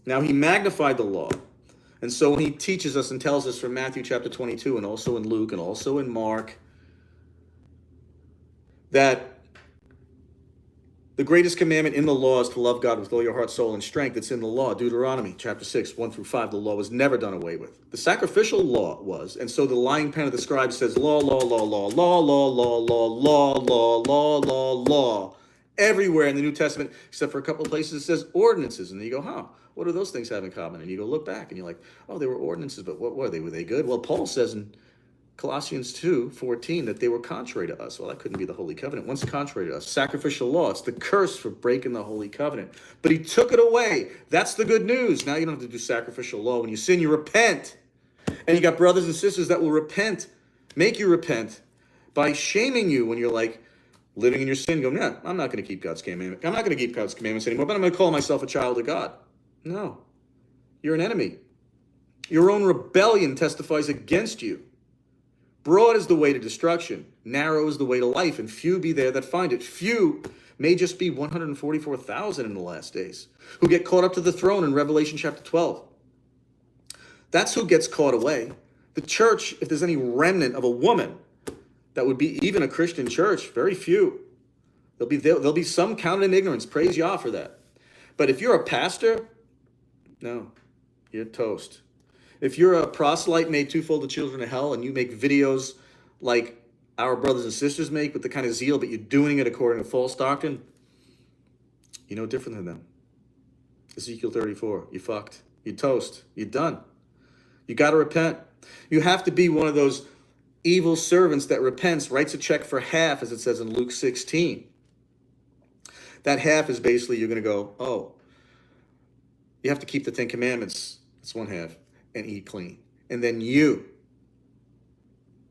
Now he magnified the law. And so when he teaches us and tells us from Matthew chapter 22 and also in Luke and also in Mark that the greatest commandment in the law is to love God with all your heart, soul, and strength. It's in the law. Deuteronomy chapter 6, 1 through 5. The law was never done away with. The sacrificial law was. And so the lying pen of the scribe says law, law, law, law, law, law, law, law, law, law, law, law, law. Everywhere in the New Testament, except for a couple of places, it says ordinances. And then you go, huh, what do those things have in common? And you go look back and you're like, oh, they were ordinances, but what were they? Were they good? Well, Paul says in Colossians 2:14 that they were contrary to us. Well, that couldn't be the Holy Covenant. Once contrary to us. Sacrificial law. It's the curse for breaking the Holy Covenant. But he took it away. That's the good news. Now you don't have to do sacrificial law. When you sin, you repent. And you got brothers and sisters that will repent, make you repent by shaming you when you're like living in your sin. Going, yeah, I'm not going to keep God's commandment. I'm not going to keep God's commandments anymore, but I'm going to call myself a child of God. No, you're an enemy. Your own rebellion testifies against you. Broad is the way to destruction, narrow is the way to life, and few be there that find it. Few may just be 144,000 in the last days who get caught up to the throne in Revelation chapter 12. That's who gets caught away. The church, if there's any remnant of a woman that would be even a Christian church, very few. There'll be some counted in ignorance. Praise Yah for that. But if you're a pastor, no, you're toast. If you're a proselyte made twofold the children of hell and you make videos like our brothers and sisters make with the kind of zeal, but you're doing it according to false doctrine, you're no different than them. Ezekiel 34, you fucked. You're toast. You're done. You got to repent. You have to be one of those evil servants that repents, writes a check for half, as it says in Luke 16. That half is basically you're going to go, oh, you have to keep the 10 Commandments. That's one half. And eat clean. And then you,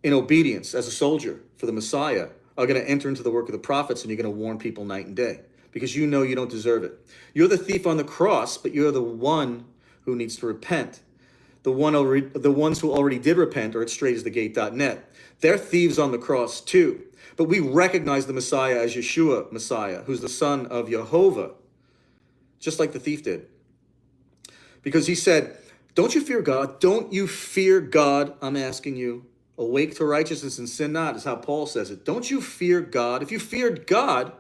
in obedience as a soldier for the Messiah, are going to enter into the work of the prophets, and you're going to warn people night and day because you know you don't deserve it. You're the thief on the cross, but you're the one who needs to repent. The ones who already did repent are at straightasthegate.net. They're thieves on the cross too. But we recognize the Messiah as YESHUA MESSIAH, who's the son of Jehovah, just like the thief did. Because he said, don't you fear God? Don't you fear God? I'm asking you. Awake to righteousness and sin not, is how Paul says it. Don't you fear God? If you feared God,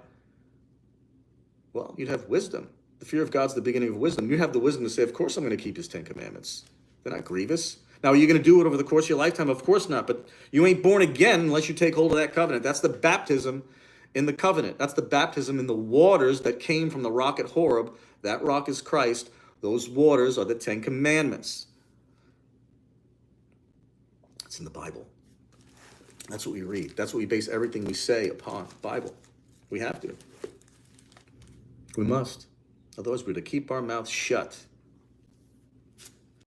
well, you'd have wisdom. The fear of God's the beginning of wisdom. You have the wisdom to say, of course I'm going to keep his 10 Commandments. They're not grievous. Now, are you going to do it over the course of your lifetime? Of course not. But you ain't born again unless you take hold of that covenant. That's the baptism in the covenant. That's the baptism in the waters that came from the rock at Horeb. That rock is Christ. Those waters are the 10 Commandments. It's in the Bible. That's what we read. That's what we base everything we say upon. The Bible. We have to. We must. Otherwise, we're to keep our mouths shut.